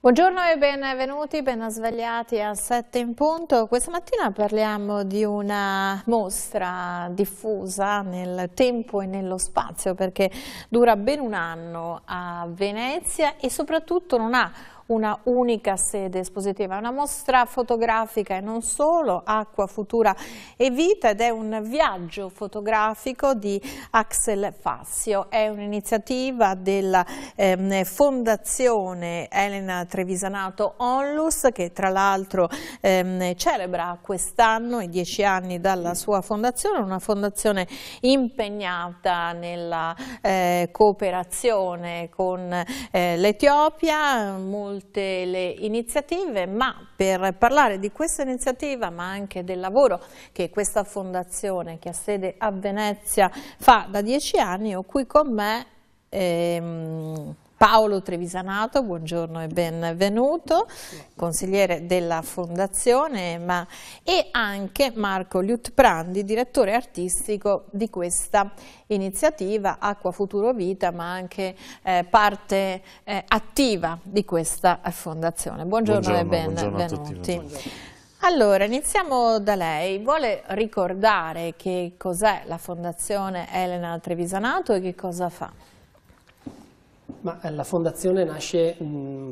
Buongiorno e benvenuti, ben svegliati a 7 in punto. Questa mattina parliamo di una mostra diffusa nel tempo e nello spazio perché dura ben un anno a Venezia e soprattutto non ha una unica sede espositiva, è una mostra fotografica e non solo, Acqua, Futura e Vita, ed è un viaggio fotografico di Axel Fassio. È un'iniziativa della Fondazione Elena Trevisanato Onlus, che tra l'altro celebra quest'anno i 10 anni dalla sua fondazione, una fondazione impegnata nella cooperazione con l'Etiopia, molte le iniziative, ma per parlare di questa iniziativa ma anche del lavoro che questa fondazione, che ha sede a Venezia, fa da 10 anni, ho qui con me Paolo Trevisanato, buongiorno e benvenuto, consigliere della Fondazione, e anche Marco Liutprandi, direttore artistico di questa iniziativa Acqua, Futuro, Vita, ma anche parte attiva di questa fondazione. Buongiorno e benvenuti. Allora, iniziamo da lei. Vuole ricordare che cos'è la Fondazione Elena Trevisanato e che cosa fa? La fondazione nasce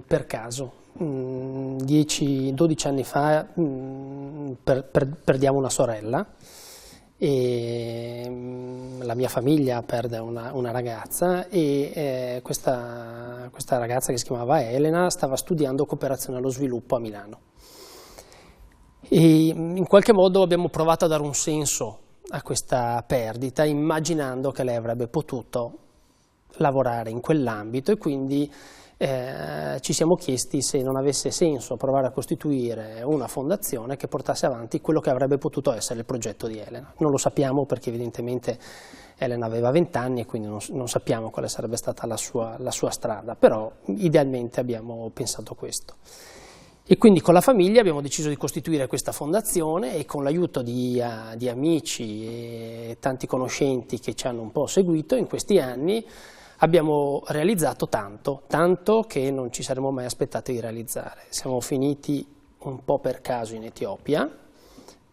per caso. 10-12 anni fa perdiamo una sorella e la mia famiglia perde una ragazza e questa ragazza, che si chiamava Elena, stava studiando cooperazione allo sviluppo a Milano. E in qualche modo abbiamo provato a dare un senso a questa perdita, immaginando che lei avrebbe potuto lavorare in quell'ambito, e quindi ci siamo chiesti se non avesse senso provare a costituire una fondazione che portasse avanti quello che avrebbe potuto essere il progetto di Elena. Non lo sappiamo perché evidentemente Elena aveva 20 anni e quindi non sappiamo quale sarebbe stata la sua strada, però idealmente abbiamo pensato questo. E quindi con la famiglia abbiamo deciso di costituire questa fondazione, e con l'aiuto di amici e tanti conoscenti che ci hanno un po' seguito in questi anni abbiamo realizzato tanto che non ci saremmo mai aspettati di realizzare. Siamo finiti un po' per caso in Etiopia,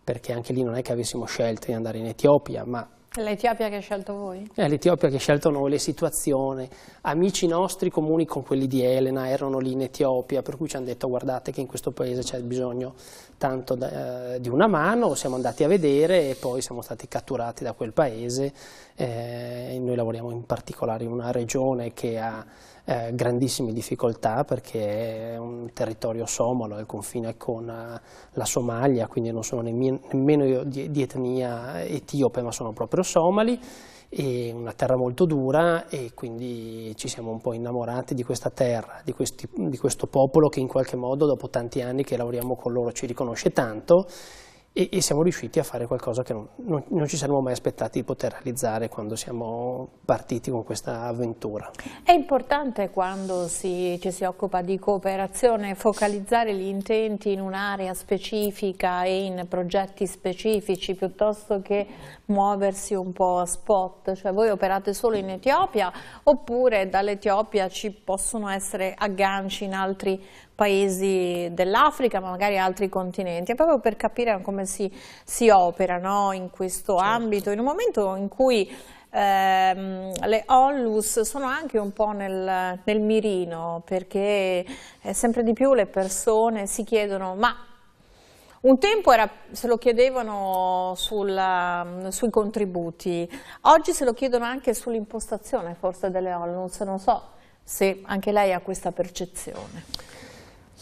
perché anche lì non è che avessimo scelto di andare in Etiopia, ma L'Etiopia che ha scelto voi? È l'Etiopia che ha scelto noi, le situazioni. Amici nostri comuni con quelli di Elena erano lì in Etiopia, per cui ci hanno detto: guardate che in questo paese c'è bisogno tanto di una mano. Siamo andati a vedere e poi siamo stati catturati da quel paese. Noi lavoriamo in particolare in una regione che ha grandissime difficoltà, perché è un territorio somalo, al confine con la Somalia, quindi non sono nemmeno di etnia etiope, ma sono proprio somali, e una terra molto dura, e quindi ci siamo un po' innamorati di questa terra, di questo popolo che in qualche modo dopo tanti anni che lavoriamo con loro ci riconosce tanto, e siamo riusciti a fare qualcosa che non ci saremmo mai aspettati di poter realizzare quando siamo partiti con questa avventura. È importante, quando ci si occupa di cooperazione, focalizzare gli intenti in un'area specifica e in progetti specifici, piuttosto che muoversi un po' a spot. Cioè, voi operate solo in Etiopia, oppure dall'Etiopia ci possono essere agganci in altri paesi dell'Africa, ma magari altri continenti? È proprio per capire come si opera, no, in questo ambito, in un momento in cui le Onlus sono anche un po' nel mirino, perché sempre di più le persone si chiedono: ma un tempo se lo chiedevano sui contributi, oggi se lo chiedono anche sull'impostazione forse delle Onlus. Non so se anche lei ha questa percezione.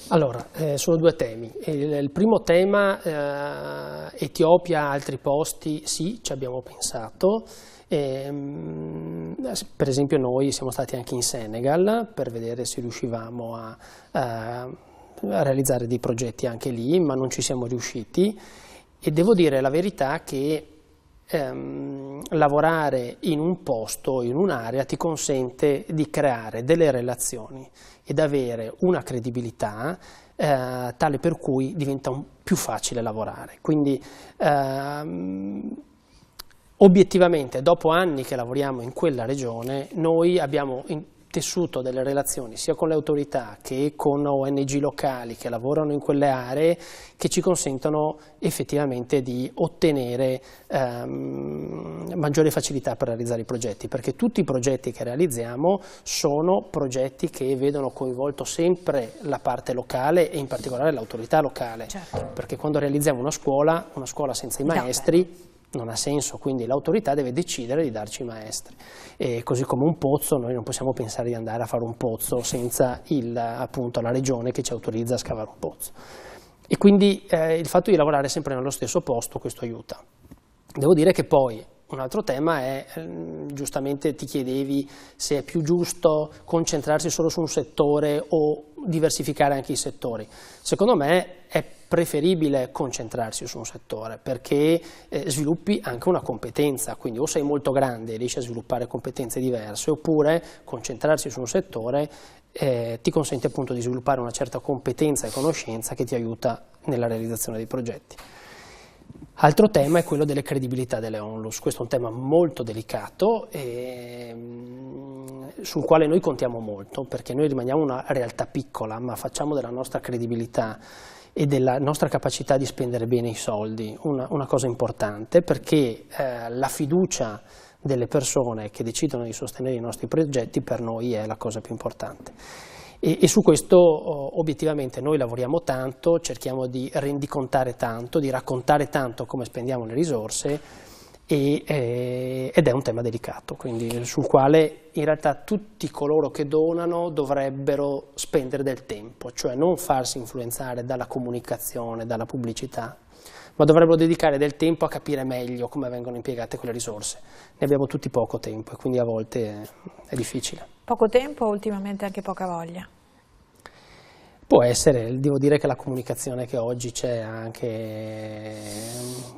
Allora, sono due temi. Il primo tema, Etiopia, altri posti, sì, ci abbiamo pensato. Per esempio noi siamo stati anche in Senegal per vedere se riuscivamo a realizzare dei progetti anche lì, ma non ci siamo riusciti, e devo dire la verità che lavorare in un posto, in un'area, ti consente di creare delle relazioni ed avere una credibilità tale per cui diventa più facile lavorare. Quindi obiettivamente, dopo anni che lavoriamo in quella regione, noi abbiamo tessuto delle relazioni sia con le autorità che con ONG locali che lavorano in quelle aree, che ci consentono effettivamente di ottenere maggiore facilità per realizzare i progetti, perché tutti i progetti che realizziamo sono progetti che vedono coinvolto sempre la parte locale e in particolare l'autorità locale, certo. Perché quando realizziamo una scuola senza i maestri non ha senso, quindi l'autorità deve decidere di darci i maestri. E così come un pozzo, noi non possiamo pensare di andare a fare un pozzo senza appunto la regione che ci autorizza a scavare un pozzo. E quindi il fatto di lavorare sempre nello stesso posto, questo aiuta. Devo dire che poi un altro tema è, giustamente ti chiedevi se è più giusto concentrarsi solo su un settore o diversificare anche i settori. Secondo me è preferibile concentrarsi su un settore perché sviluppi anche una competenza, quindi o sei molto grande e riesci a sviluppare competenze diverse, oppure concentrarsi su un settore ti consente appunto di sviluppare una certa competenza e conoscenza che ti aiuta nella realizzazione dei progetti. Altro tema è quello delle credibilità delle ONLUS. Questo è un tema molto delicato sul quale noi contiamo molto, perché noi rimaniamo una realtà piccola, ma facciamo della nostra credibilità e della nostra capacità di spendere bene i soldi una cosa importante, perché la fiducia delle persone che decidono di sostenere i nostri progetti per noi è la cosa più importante. E su questo obiettivamente noi lavoriamo tanto, cerchiamo di rendicontare tanto, di raccontare tanto come spendiamo le risorse ed è un tema delicato, quindi sul quale in realtà tutti coloro che donano dovrebbero spendere del tempo, cioè non farsi influenzare dalla comunicazione, dalla pubblicità, ma dovrebbero dedicare del tempo a capire meglio come vengono impiegate quelle risorse. Ne abbiamo tutti poco tempo e quindi a volte è difficile. Poco tempo o ultimamente anche poca voglia? Può essere, devo dire che la comunicazione che oggi c'è anche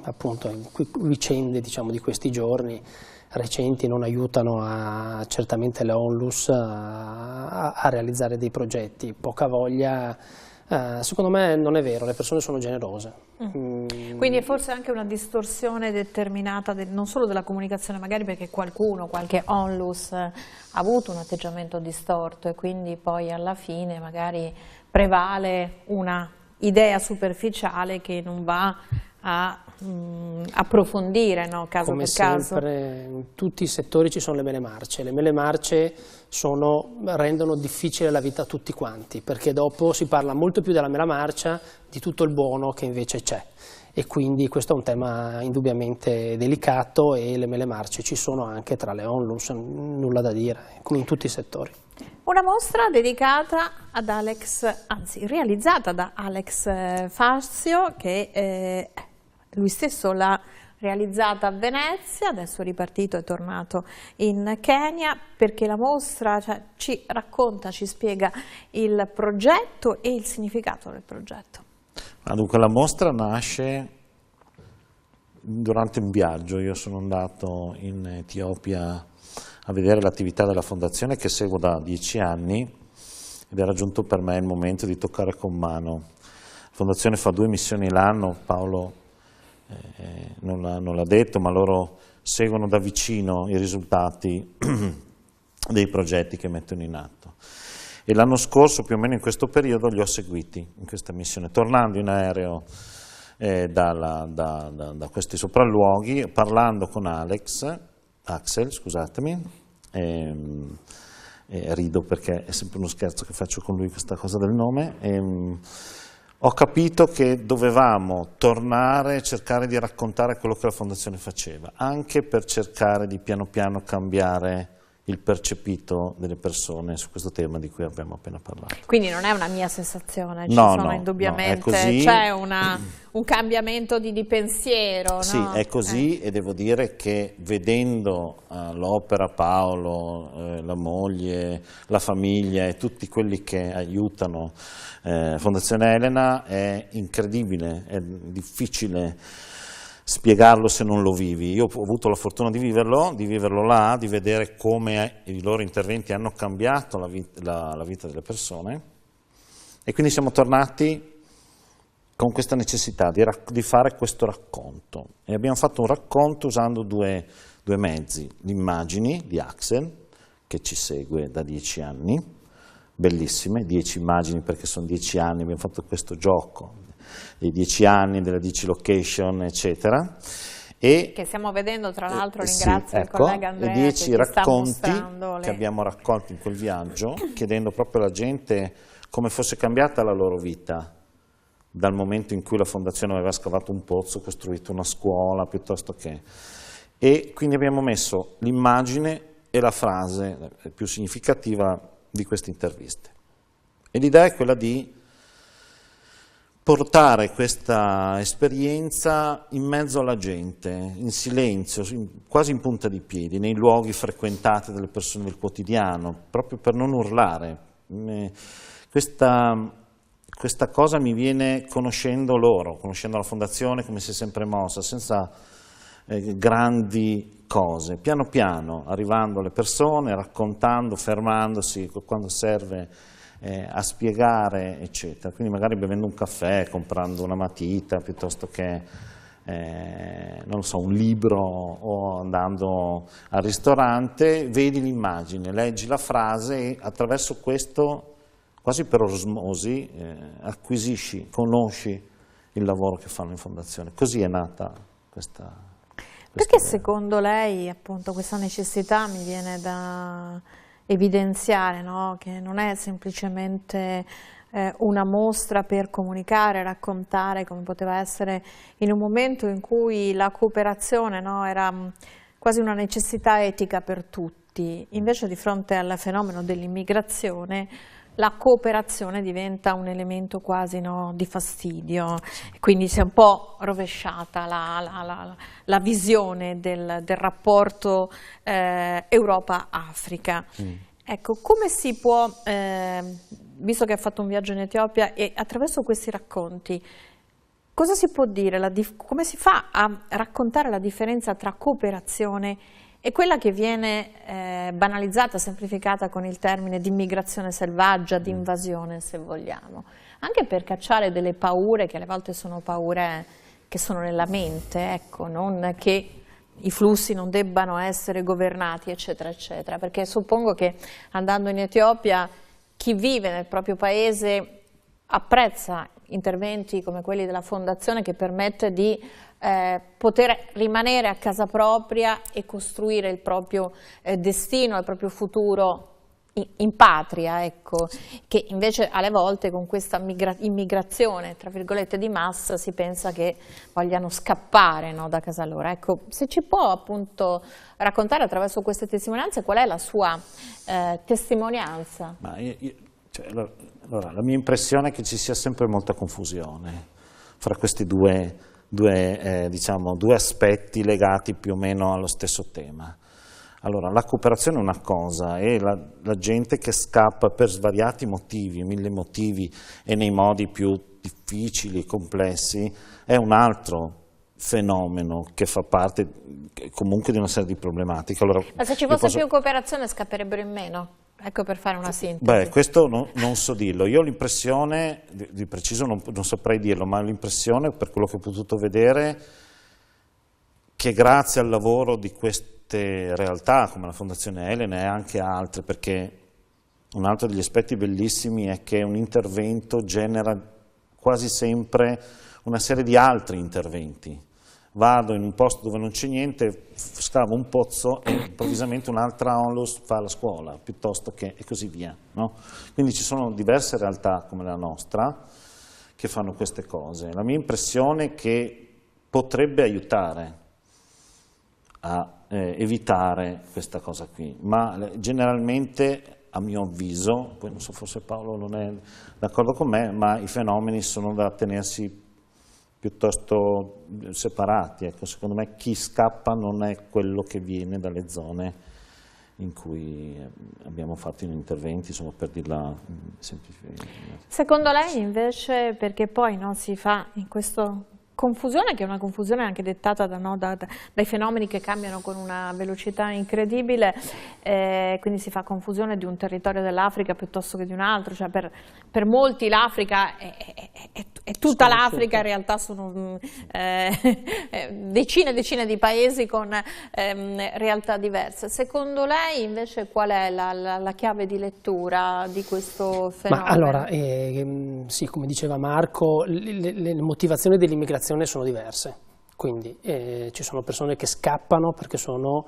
appunto in vicende diciamo di questi giorni recenti non aiutano certamente le ONLUS a realizzare dei progetti. Poca voglia, secondo me non è vero, le persone sono generose. Quindi è forse anche una distorsione determinata non solo della comunicazione, magari perché qualche ONLUS ha avuto un atteggiamento distorto e quindi poi alla fine magari prevale una idea superficiale che non va a approfondire, no? Caso Come per caso. sempre in tutti i settori ci sono le mele marce. Le mele marce rendono difficile la vita a tutti quanti, perché dopo si parla molto più della mela marcia di tutto il buono che invece c'è. E quindi questo è un tema indubbiamente delicato e le mele marce ci sono anche tra le ONLUS, nulla da dire, come in tutti i settori. Una mostra dedicata ad Alex, anzi realizzata da Alex Farzio, che lui stesso l'ha realizzata a Venezia, adesso è ripartito, è tornato in Kenya, perché la mostra ci racconta, ci spiega il progetto e il significato del progetto. Dunque la mostra nasce durante un viaggio. Io sono andato in Etiopia a vedere l'attività della fondazione che seguo da 10 anni ed era giunto per me il momento di toccare con mano. La fondazione fa 2 missioni l'anno, Paolo non l'ha detto, ma loro seguono da vicino i risultati dei progetti che mettono in atto. E l'anno scorso, più o meno in questo periodo, li ho seguiti in questa missione, tornando in aereo da questi sopralluoghi, parlando con Axel, scusatemi, rido perché è sempre uno scherzo che faccio con lui questa cosa del nome, ho capito che dovevamo tornare e cercare di raccontare quello che la Fondazione faceva, anche per cercare di piano piano cambiare il percepito delle persone su questo tema di cui abbiamo appena parlato. Quindi non è una mia sensazione, indubbiamente, c'è un cambiamento di pensiero. Sì, no? È così e devo dire che vedendo l'opera Paolo, la moglie, la famiglia e tutti quelli che aiutano Fondazione Elena è incredibile, è difficile spiegarlo se non lo vivi. Io ho avuto la fortuna di viverlo là, di vedere come i loro interventi hanno cambiato la vita delle persone e quindi siamo tornati con questa necessità di fare questo racconto e abbiamo fatto un racconto usando due mezzi, le immagini di Axel che ci segue da 10 anni, bellissime, 10 immagini perché sono 10 anni, abbiamo fatto questo gioco, dei 10 anni, della 10 location, eccetera. E, che stiamo vedendo, tra l'altro sì, ringrazio il ecco, collega Andrea 10 che sta racconti mostrando che abbiamo raccolto in quel viaggio, chiedendo proprio alla gente come fosse cambiata la loro vita dal momento in cui la fondazione aveva scavato un pozzo, costruito una scuola, piuttosto che... E quindi abbiamo messo l'immagine e la frase più significativa di queste interviste. E l'idea è quella di portare questa esperienza in mezzo alla gente, in silenzio, quasi in punta di piedi, nei luoghi frequentati dalle persone del quotidiano, proprio per non urlare. Questa cosa mi viene conoscendo loro, conoscendo la fondazione, come si è sempre mossa, senza grandi cose, piano piano, arrivando alle persone, raccontando, fermandosi quando serve a spiegare, eccetera. Quindi magari bevendo un caffè, comprando una matita, piuttosto che, non lo so, un libro o andando al ristorante, vedi l'immagine, leggi la frase e attraverso questo, quasi per osmosi, acquisisci, conosci il lavoro che fanno in fondazione. Così è nata questa Perché secondo lei appunto questa necessità mi viene da evidenziare, no? Che non è semplicemente una mostra per comunicare, raccontare, come poteva essere in un momento in cui la cooperazione, no, era quasi una necessità etica per tutti, invece di fronte al fenomeno dell'immigrazione la cooperazione diventa un elemento quasi, no, di fastidio, quindi si è un po' rovesciata la visione del rapporto Europa-Africa. Ecco, come si può, visto che ha fatto un viaggio in Etiopia e attraverso questi racconti, cosa si può dire, come si fa a raccontare la differenza tra cooperazione e quella che viene banalizzata, semplificata con il termine di immigrazione selvaggia, di invasione se vogliamo, anche per cacciare delle paure che alle volte sono paure che sono nella mente, ecco, non che i flussi non debbano essere governati, eccetera, eccetera, perché suppongo che andando in Etiopia chi vive nel proprio paese apprezza interventi come quelli della Fondazione che permette di poter rimanere a casa propria e costruire il proprio destino, il proprio futuro in patria, ecco, che invece alle volte con questa immigrazione, tra virgolette, di massa si pensa che vogliano scappare, no, da casa loro. Ecco, se ci può appunto raccontare attraverso queste testimonianze qual è la sua testimonianza. Ma allora, la mia impressione è che ci sia sempre molta confusione fra questi due aspetti legati più o meno allo stesso tema. Allora, la cooperazione è una cosa e la gente che scappa per svariati motivi, 1000 motivi e nei modi più difficili e complessi, è un altro fenomeno che fa parte comunque di una serie di problematiche. Allora, ma se ci fosse più cooperazione scapperebbero in meno? Ecco, per fare una sintesi. Beh, questo non so dirlo. Io ho l'impressione, di preciso non saprei dirlo, ma ho l'impressione, per quello che ho potuto vedere, che grazie al lavoro di queste realtà, come la Fondazione Elena e anche altre, perché un altro degli aspetti bellissimi è che un intervento genera quasi sempre una serie di altri interventi. Vado in un posto dove non c'è niente, scavo un pozzo e improvvisamente un'altra onlus fa la scuola, piuttosto che, e così via, no? Quindi ci sono diverse realtà come la nostra che fanno queste cose. La mia impressione è che potrebbe aiutare a evitare questa cosa qui, ma generalmente, a mio avviso, poi non so, forse Paolo non è d'accordo con me, ma i fenomeni sono da tenersi piuttosto separati. Ecco, secondo me chi scappa non è quello che viene dalle zone in cui abbiamo fatto interventi, insomma, per dirla semplicemente. Secondo lei invece, perché poi, no, si fa in questo confusione, che è una confusione anche dettata dai fenomeni che cambiano con una velocità incredibile, quindi si fa confusione di un territorio dell'Africa piuttosto che di un altro, cioè per molti l'Africa è tutta l'Africa, in realtà sono decine e decine di paesi con realtà diverse. Secondo lei invece qual è la chiave di lettura di questo fenomeno? Ma allora, sì, come diceva Marco, le motivazioni dell'immigrazione sono diverse, quindi ci sono persone che scappano perché sono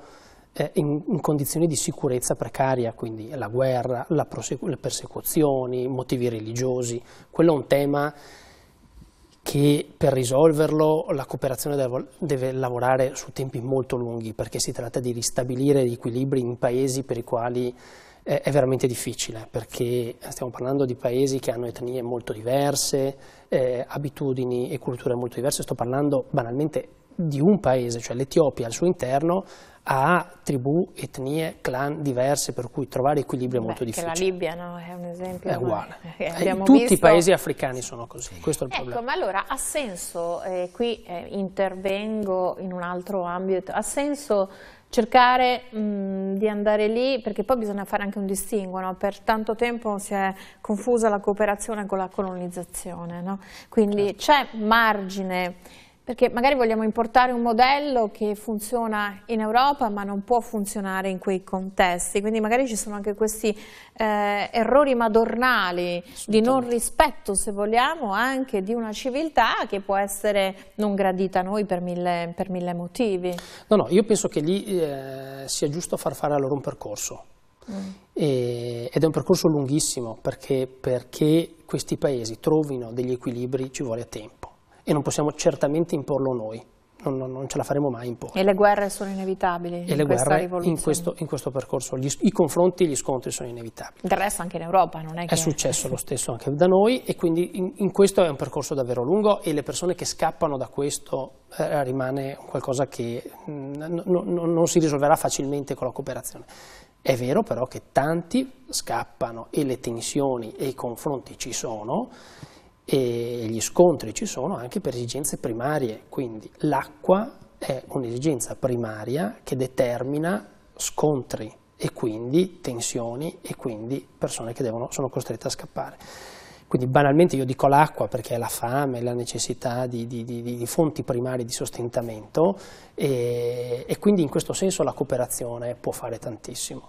in condizioni di sicurezza precaria, quindi la guerra, le persecuzioni, motivi religiosi. Quello è un tema che per risolverlo la cooperazione deve lavorare su tempi molto lunghi, perché si tratta di ristabilire gli equilibri in paesi per i quali è veramente difficile, perché stiamo parlando di paesi che hanno etnie molto diverse, abitudini e culture molto diverse. Sto parlando banalmente di un paese, cioè l'Etiopia al suo interno ha tribù, etnie, clan diverse, per cui trovare equilibrio è molto difficile. Che la Libia, no? È un esempio. È uguale. Tutti i paesi africani sono così, questo è il problema. Ma allora ha senso, qui intervengo in un altro ambito, ha senso cercare di andare lì, perché poi bisogna fare anche un distinguo, no? Per tanto tempo si è confusa la cooperazione con la colonizzazione, no? Quindi c'è margine, perché magari vogliamo importare un modello che funziona in Europa ma non può funzionare in quei contesti, quindi magari ci sono anche questi errori madornali di non rispetto, se vogliamo, anche di una civiltà che può essere non gradita a noi per mille motivi. No, io penso che lì sia giusto far fare a loro un percorso. Ed è un percorso lunghissimo, perché questi paesi trovino degli equilibri ci vuole tempo. E non possiamo certamente imporlo noi, non ce la faremo mai imporre. E le guerre sono inevitabili in questa rivoluzione? In questo percorso, i confronti e gli scontri sono inevitabili. Del resto anche in Europa non è che... È successo lo stesso anche da noi, e quindi in questo è un percorso davvero lungo, e le persone che scappano da questo rimane qualcosa che non si risolverà facilmente con la cooperazione. È vero però che tanti scappano, e le tensioni e i confronti ci sono, e gli scontri ci sono anche per esigenze primarie, quindi l'acqua è un'esigenza primaria che determina scontri e quindi tensioni e quindi persone che sono costrette a scappare. Quindi banalmente io dico l'acqua perché è la fame, la necessità di fonti primarie di sostentamento, e quindi in questo senso la cooperazione può fare tantissimo.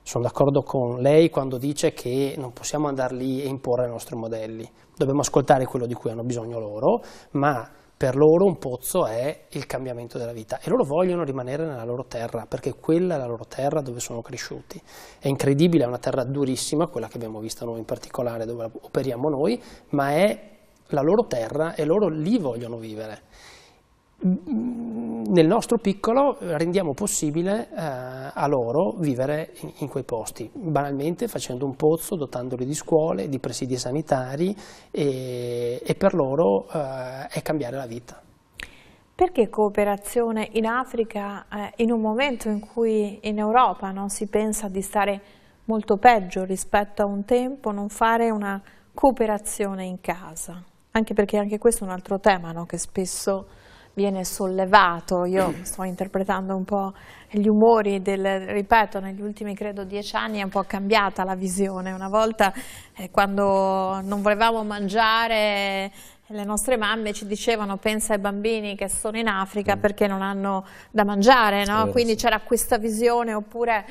Sono d'accordo con lei quando dice che non possiamo andare lì e imporre i nostri modelli, dobbiamo ascoltare quello di cui hanno bisogno loro, ma per loro un pozzo è il cambiamento della vita, e loro vogliono rimanere nella loro terra, perché quella è la loro terra dove sono cresciuti. È incredibile, è una terra durissima, quella che abbiamo visto noi in particolare, dove operiamo noi, ma è la loro terra e loro lì vogliono vivere. Nel nostro piccolo rendiamo possibile a loro vivere in quei posti, banalmente facendo un pozzo, dotandoli di scuole, di presidi sanitari, e per loro è cambiare la vita. Perché cooperazione in Africa in un momento in cui in Europa si pensa di stare molto peggio rispetto a un tempo, non fare una cooperazione in casa? Anche perché anche questo è un altro tema, che spesso viene sollevato. Io sto interpretando un po' gli umori ripeto, negli ultimi credo 10 anni è un po' cambiata la visione. Una volta quando non volevamo mangiare, le nostre mamme ci dicevano: pensa ai bambini che sono in Africa perché non hanno da mangiare, no? Quindi c'era questa visione. Oppure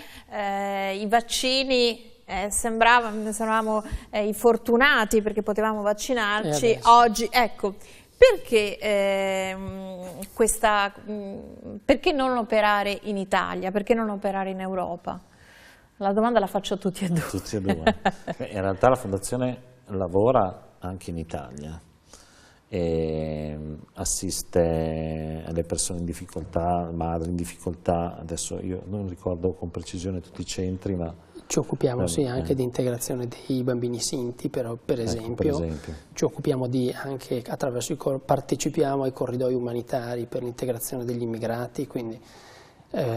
i vaccini, sembravamo i fortunati perché potevamo vaccinarci. Oggi, ecco, perché perché non operare in Italia? Perché non operare in Europa? La domanda la faccio a tutti e due. Tutti e due. In realtà la Fondazione lavora anche in Italia e assiste alle persone in difficoltà, madri in difficoltà. Adesso io non ricordo con precisione tutti i centri, ma ci occupiamo anche di integrazione dei bambini sinti, per esempio. Ci occupiamo anche attraverso partecipiamo ai corridoi umanitari per l'integrazione degli immigrati, quindi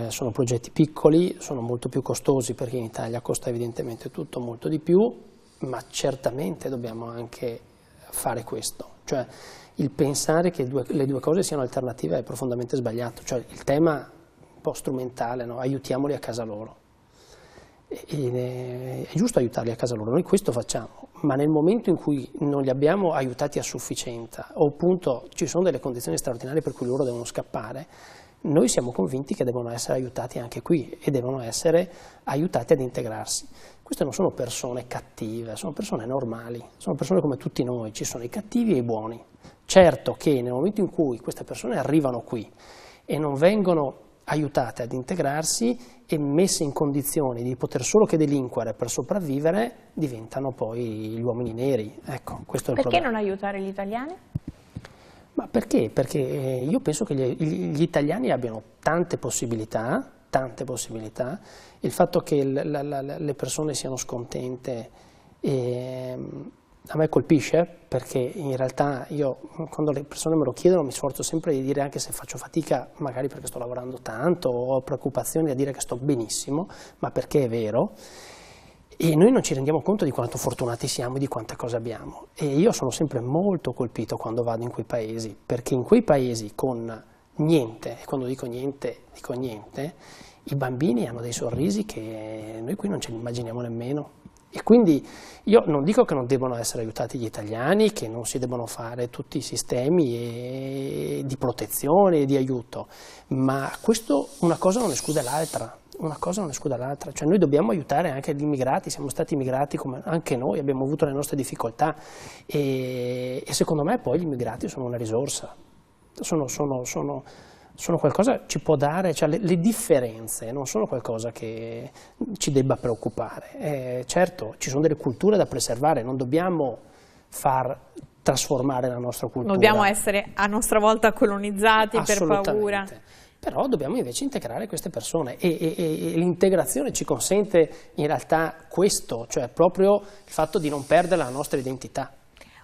sono progetti piccoli, sono molto più costosi perché in Italia costa evidentemente tutto molto di più, ma certamente dobbiamo anche fare questo, cioè il pensare che le due cose siano alternative è profondamente sbagliato, cioè il tema un po' strumentale, no? Aiutiamoli a casa loro. È giusto aiutarli a casa loro, noi questo facciamo, ma nel momento in cui non li abbiamo aiutati a sufficienza o appunto ci sono delle condizioni straordinarie per cui loro devono scappare, noi siamo convinti che devono essere aiutati anche qui e devono essere aiutati ad integrarsi. Queste non sono persone cattive, sono persone normali, sono persone come tutti noi, ci sono i cattivi e i buoni. Certo che nel momento in cui queste persone arrivano qui e non vengono aiutate ad integrarsi e messe in condizioni di poter solo che delinquere per sopravvivere, diventano poi gli uomini neri. Ecco, questo è il problema. Perché non aiutare gli italiani? Ma perché? Perché io penso che gli italiani abbiano tante possibilità, il fatto che le persone siano scontente a me colpisce, perché in realtà io quando le persone me lo chiedono mi sforzo sempre di dire, anche se faccio fatica, magari perché sto lavorando tanto o ho preoccupazioni, a dire che sto benissimo, ma perché è vero. E noi non ci rendiamo conto di quanto fortunati siamo e di quante cose abbiamo. E io sono sempre molto colpito quando vado in quei paesi, perché in quei paesi con niente, e quando dico niente, i bambini hanno dei sorrisi che noi qui non ce li immaginiamo nemmeno. E quindi io non dico che non debbano essere aiutati gli italiani, che non si debbano fare tutti i sistemi di protezione e di aiuto, ma questo una cosa non esclude l'altra. Cioè noi dobbiamo aiutare anche gli immigrati, siamo stati immigrati come anche noi, abbiamo avuto le nostre difficoltà e secondo me poi gli immigrati sono una risorsa, sono qualcosa che ci può dare, cioè le differenze non sono qualcosa che ci debba preoccupare. Certo, ci sono delle culture da preservare, non dobbiamo far trasformare la nostra cultura. Non dobbiamo essere a nostra volta colonizzati per paura. Però dobbiamo invece integrare queste persone e l'integrazione ci consente in realtà questo, cioè proprio il fatto di non perdere la nostra identità.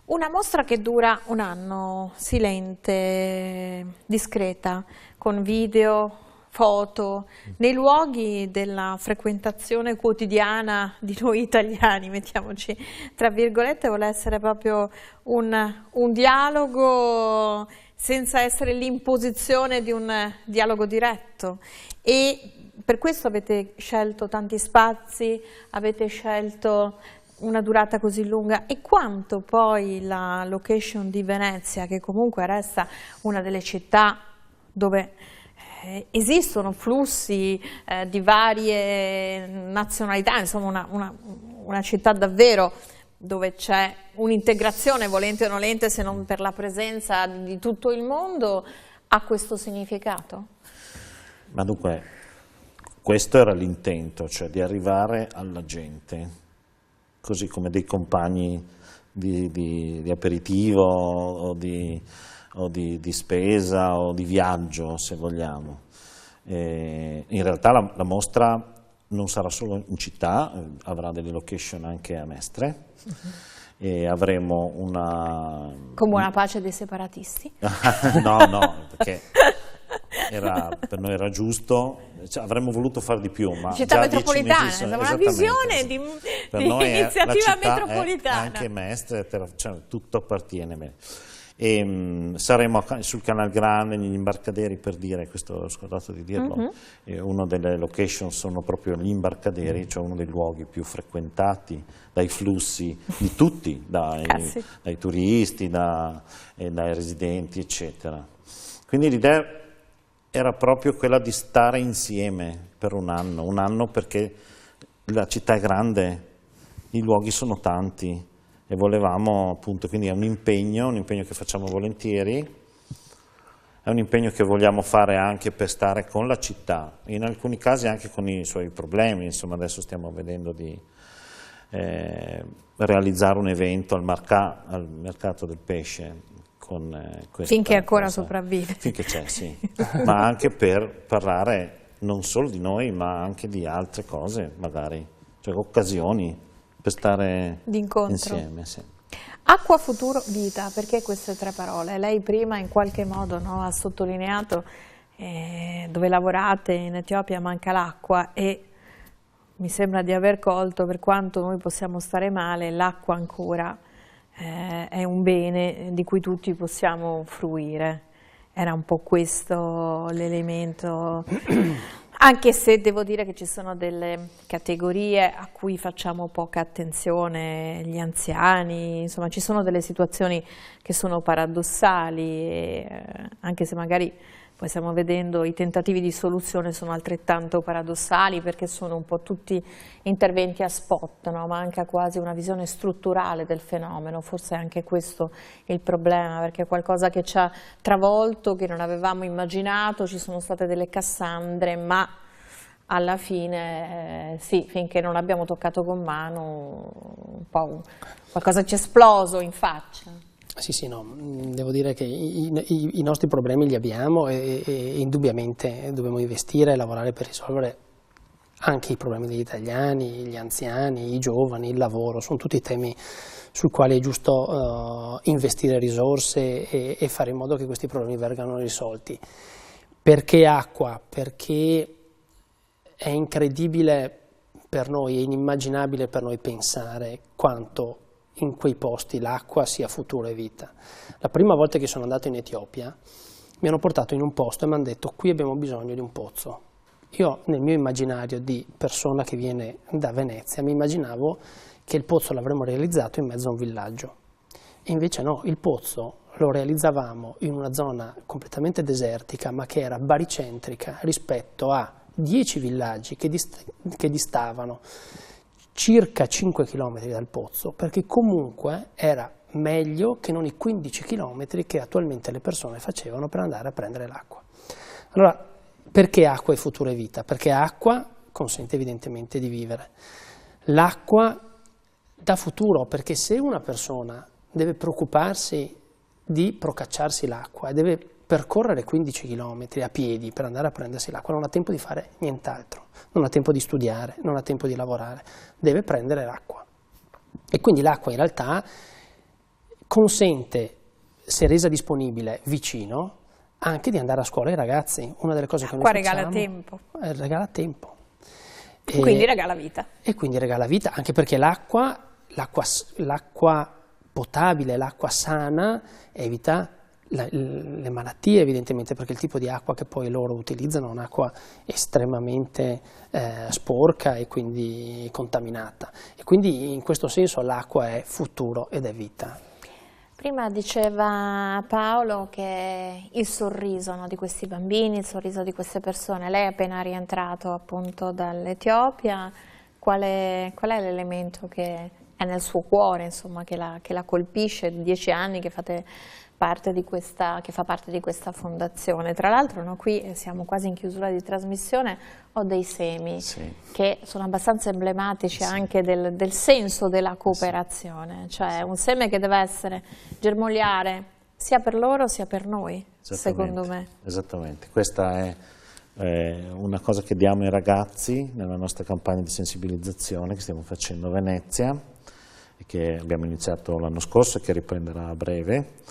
Una mostra che dura un anno, silente, discreta, con video, foto, nei luoghi della frequentazione quotidiana di noi italiani, mettiamoci tra virgolette, vuole essere proprio un dialogo senza essere l'imposizione di un dialogo diretto, e per questo avete scelto tanti spazi, avete scelto una durata così lunga. E quanto poi la location di Venezia, che comunque resta una delle città dove esistono flussi di varie nazionalità, insomma una città davvero dove c'è un'integrazione, volente o nolente, se non per la presenza di tutto il mondo, ha questo significato? Ma dunque, questo era l'intento, cioè di arrivare alla gente, così come dei compagni di aperitivo o di spesa o di viaggio, se vogliamo. In realtà la mostra non sarà solo in città, avrà delle location anche a Mestre, e avremo una... Come una pace dei separatisti? No, perché per noi era giusto, cioè, avremmo voluto fare di più, ma città metropolitana, una visione di iniziativa metropolitana. Anche Mestre, cioè, tutto appartiene a me. E saremo sul Canal Grande, negli imbarcaderi, per dire, questo ho scordato di dirlo, una delle location sono proprio gli imbarcaderi, cioè uno dei luoghi più frequentati dai flussi di tutti, dai turisti, dai residenti, eccetera. Quindi l'idea era proprio quella di stare insieme per un anno perché la città è grande, i luoghi sono tanti, e volevamo appunto, quindi è un impegno che facciamo volentieri, è un impegno che vogliamo fare anche per stare con la città, in alcuni casi anche con i suoi problemi. Insomma, adesso stiamo vedendo di realizzare un evento al mercato del pesce con finché ancora sopravvive. Finché c'è, sì, ma anche per parlare non solo di noi ma anche di altre cose, magari, cioè occasioni per stare insieme. Sì. Acqua, futuro, vita, perché queste tre parole? Lei prima in qualche modo ha sottolineato dove lavorate in Etiopia manca l'acqua, e mi sembra di aver colto, per quanto noi possiamo stare male, l'acqua ancora è un bene di cui tutti possiamo fruire. Era un po' questo l'elemento, anche se devo dire che ci sono delle categorie a cui facciamo poca attenzione, gli anziani, insomma ci sono delle situazioni che sono paradossali, anche se magari poi stiamo vedendo i tentativi di soluzione sono altrettanto paradossali, perché sono un po' tutti interventi a spot, no? Manca quasi una visione strutturale del fenomeno, forse è anche questo il problema, perché è qualcosa che ci ha travolto, che non avevamo immaginato, ci sono state delle Cassandre, ma alla fine sì, finché non l'abbiamo toccato con mano, un po' qualcosa ci è esploso in faccia. Sì, sì, no, devo dire che i nostri problemi li abbiamo e indubbiamente dobbiamo investire e lavorare per risolvere anche i problemi degli italiani, gli anziani, i giovani, il lavoro, sono tutti temi sui quali è giusto investire risorse e fare in modo che questi problemi vengano risolti. Perché acqua? Perché è incredibile per noi, è inimmaginabile per noi pensare quanto in quei posti l'acqua sia futuro e vita. La prima volta che sono andato in Etiopia mi hanno portato in un posto e mi hanno detto: qui abbiamo bisogno di un pozzo. Io nel mio immaginario di persona che viene da Venezia mi immaginavo che il pozzo l'avremmo realizzato in mezzo a un villaggio, e invece no, il pozzo lo realizzavamo in una zona completamente desertica, ma che era baricentrica rispetto a 10 villaggi che distavano circa 5 km dal pozzo, perché comunque era meglio che non i 15 km che attualmente le persone facevano per andare a prendere l'acqua. Allora, perché acqua è futuro e vita? Perché acqua consente evidentemente di vivere. L'acqua dà futuro, perché se una persona deve preoccuparsi di procacciarsi l'acqua e deve percorrere 15 km a piedi per andare a prendersi l'acqua, non ha tempo di fare nient'altro, non ha tempo di studiare, non ha tempo di lavorare, deve prendere l'acqua. E quindi l'acqua in realtà consente, se resa disponibile vicino, anche di andare a scuola ai ragazzi. Una delle cose che noi facciamo regala tempo. Regala tempo. E quindi regala vita. E quindi regala vita, anche perché l'acqua potabile, l'acqua sana evita le malattie, evidentemente, perché il tipo di acqua che poi loro utilizzano è un'acqua estremamente sporca e quindi contaminata, e quindi in questo senso l'acqua è futuro ed è vita. Prima diceva Paolo che il sorriso, no, di questi bambini, il sorriso di queste persone, lei è appena rientrato appunto dall'Etiopia, qual è l'elemento che è nel suo cuore, insomma, che la colpisce? 10 anni che fate parte di questa, che fa parte di questa fondazione. Tra l'altro, no, qui siamo quasi in chiusura di trasmissione, ho dei semi che sono abbastanza emblematici anche del senso della cooperazione, cioè un seme che deve essere germogliare sia per loro sia per noi, secondo me. Esattamente, questa è una cosa che diamo ai ragazzi nella nostra campagna di sensibilizzazione che stiamo facendo a Venezia e che abbiamo iniziato l'anno scorso e che riprenderà a breve.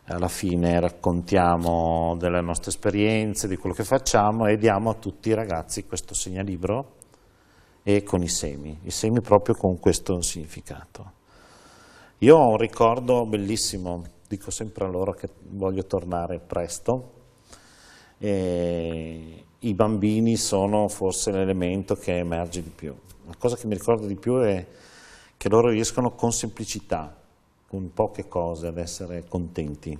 Alla fine raccontiamo delle nostre esperienze, di quello che facciamo, e diamo a tutti i ragazzi questo segnalibro e con i semi proprio con questo significato. Io ho un ricordo bellissimo, dico sempre a loro che voglio tornare presto. I bambini sono forse l'elemento che emerge di più. La cosa che mi ricordo di più è che loro riescono con semplicità, con poche cose, ad essere contenti.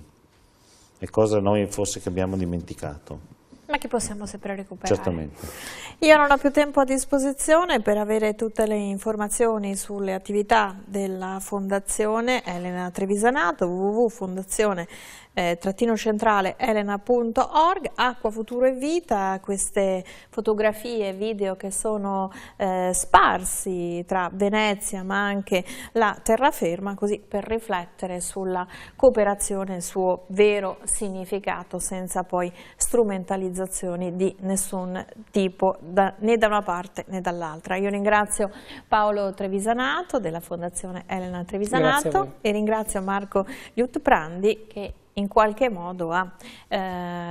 È cosa noi forse che abbiamo dimenticato. Ma che possiamo sempre recuperare. Certamente. Io non ho più tempo a disposizione per avere tutte le informazioni sulle attività della Fondazione Elena Trevisanato, www.fondazione-centrale-elena.org. Acqua, futuro e vita, queste fotografie e video che sono sparsi tra Venezia ma anche la terraferma, così per riflettere sulla cooperazione e il suo vero significato, senza poi strumentalizzare di nessun tipo, né da una parte né dall'altra. Io ringrazio Paolo Trevisanato della Fondazione Elena Trevisanato e ringrazio Marco Liutprandi che in qualche modo ha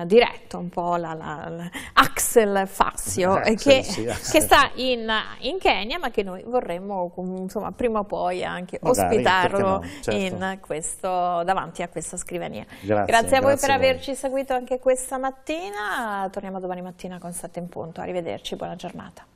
diretto un po' Axel Fassio, che sta in Kenya, ma che noi vorremmo insomma prima o poi anche ospitarlo davanti a questa scrivania. Grazie a voi per averci seguito anche questa mattina, torniamo domani mattina con 7 in punto, arrivederci, buona giornata.